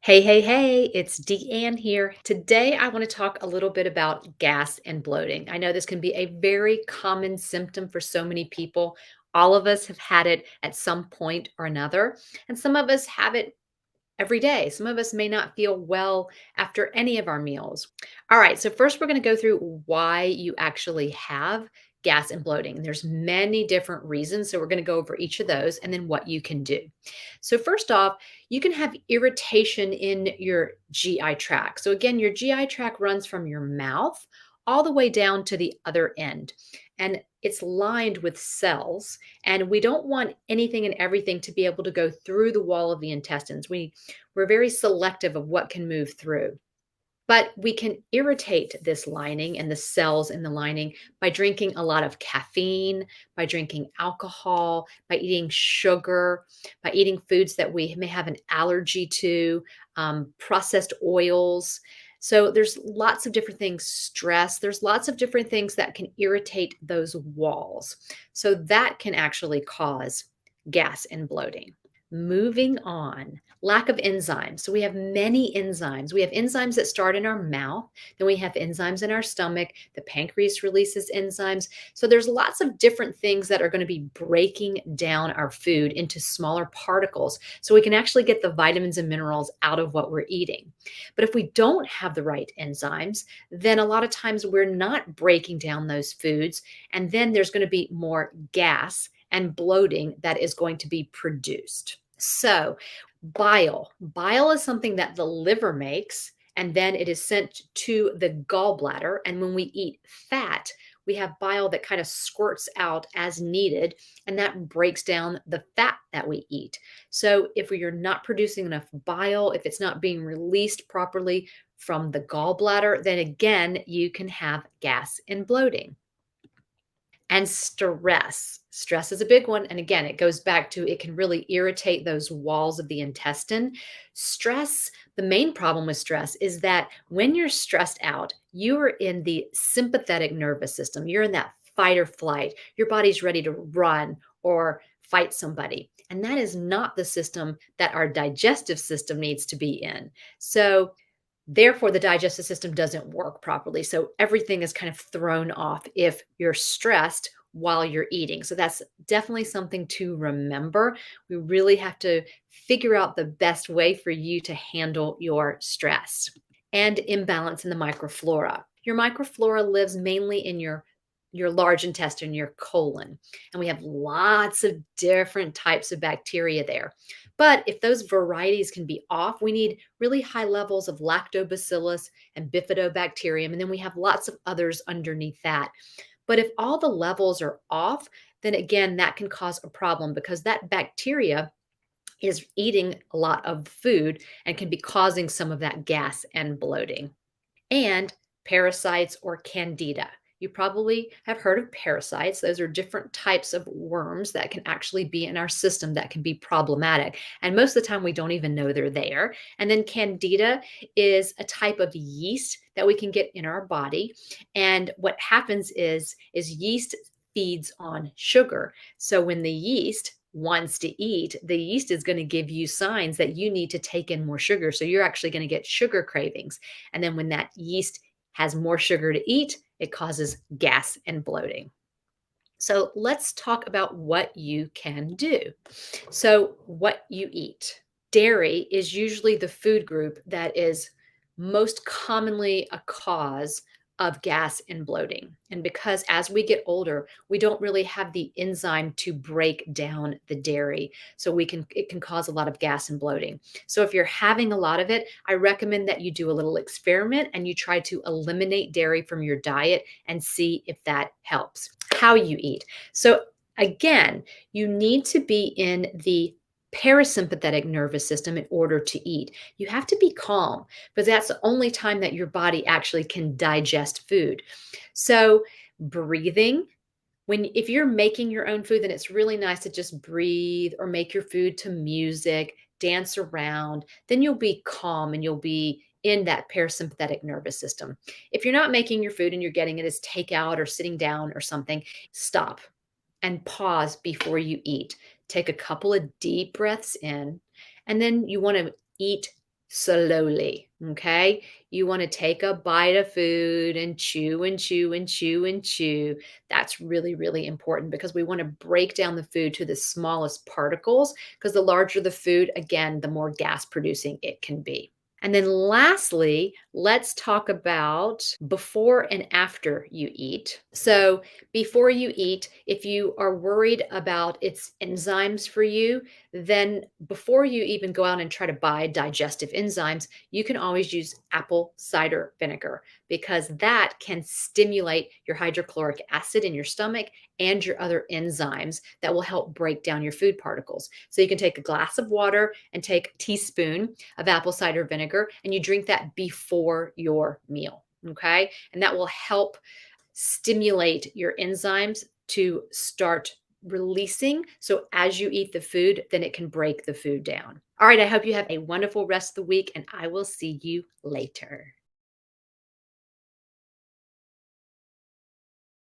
Hey, hey, hey, it's Deanne here. Today, I want to talk a little bit about gas and bloating. I know this can be a very common symptom for so many people. All of us have had it at some point or another, and some of us have it every day. Some of us may not feel well after any of our meals. All right, so first we're going to go through why you actually have gas and bloating. There's many different reasons, so we're going to go over each of those and then what you can do. So first off, you can have irritation in your GI tract. So again, your GI tract runs from your mouth all the way down to the other end. And it's lined with cells, and we don't want anything and everything to be able to go through the wall of the intestines. We're very selective of what can move through. But we can irritate this lining and the cells in the lining by drinking a lot of caffeine, by drinking alcohol, by eating sugar, by eating foods that we may have an allergy to, processed oils. So there's lots of different things, stress, there's lots of different things that can irritate those walls. So that can actually cause gas and bloating. Moving on, lack of enzymes. So we have many enzymes. We have enzymes that start in our mouth, then we have enzymes in our stomach. The pancreas releases enzymes. So there's lots of different things that are going to be breaking down our food into smaller particles so we can actually get the vitamins and minerals out of what we're eating. But if we don't have the right enzymes, then a lot of times we're not breaking down those foods, and then there's going to be more gas and bloating that is going to be produced. So, bile is something that the liver makes, and then it is sent to the gallbladder. And when we eat fat, we have bile that kind of squirts out as needed, and that breaks down the fat that we eat. So, if we are not producing enough bile, if it's not being released properly from the gallbladder, then again, you can have gas and bloating. And stress. Stress is a big one. And again, it goes back to it can really irritate those walls of the intestine. Stress, the main problem with stress is that when you're stressed out, you are in the sympathetic nervous system. You're in that fight or flight. Your body's ready to run or fight somebody. And that is not the system that our digestive system needs to be in. So, therefore, the digestive system doesn't work properly. So everything is kind of thrown off if you're stressed while you're eating. So that's definitely something to remember. We really have to figure out the best way for you to handle your stress. And imbalance in the microflora. Your microflora lives mainly in your large intestine, your colon. And we have lots of different types of bacteria there. But if those varieties can be off, we need really high levels of lactobacillus and bifidobacterium. And then we have lots of others underneath that. But if all the levels are off, then again, that can cause a problem because that bacteria is eating a lot of food and can be causing some of that gas and bloating. And parasites or candida. You probably have heard of parasites. Those are different types of worms that can actually be in our system that can be problematic. And most of the time, we don't even know they're there. And then candida is a type of yeast that we can get in our body. And what happens is yeast feeds on sugar. So when the yeast wants to eat, the yeast is going to give you signs that you need to take in more sugar. So you're actually going to get sugar cravings. And then when that yeast has more sugar to eat, it causes gas and bloating. So let's talk about what you can do. So, what you eat. Dairy is usually the food group that is most commonly a cause of gas and bloating. And because as we get older, we don't really have the enzyme to break down the dairy. So it can cause a lot of gas and bloating. So if you're having a lot of it, I recommend that you do a little experiment and you try to eliminate dairy from your diet and see if that helps. How you eat. So again, you need to be in the parasympathetic nervous system in order to eat. You have to be calm because that's the only time that your body actually can digest food. So, breathing, if you're making your own food, then it's really nice to just breathe or make your food to music, dance around. Then you'll be calm and you'll be in that parasympathetic nervous system. If you're not making your food and you're getting it as takeout or sitting down or something, stop and pause before you eat. Take a couple of deep breaths in, and then you want to eat slowly. Okay. You want to take a bite of food and chew and chew and chew and chew. That's really, really important because we want to break down the food to the smallest particles because the larger the food, again, the more gas producing it can be. And then lastly, let's talk about before and after you eat. So, before you eat, if you are worried about its enzymes for you, then before you even go out and try to buy digestive enzymes, you can always use apple cider vinegar because that can stimulate your hydrochloric acid in your stomach and your other enzymes that will help break down your food particles. So, you can take a glass of water and take a teaspoon of apple cider vinegar, and you drink that before your meal. Okay. And that will help stimulate your enzymes to start releasing. So as you eat the food, then it can break the food down. All right. I hope you have a wonderful rest of the week, and I will see you later.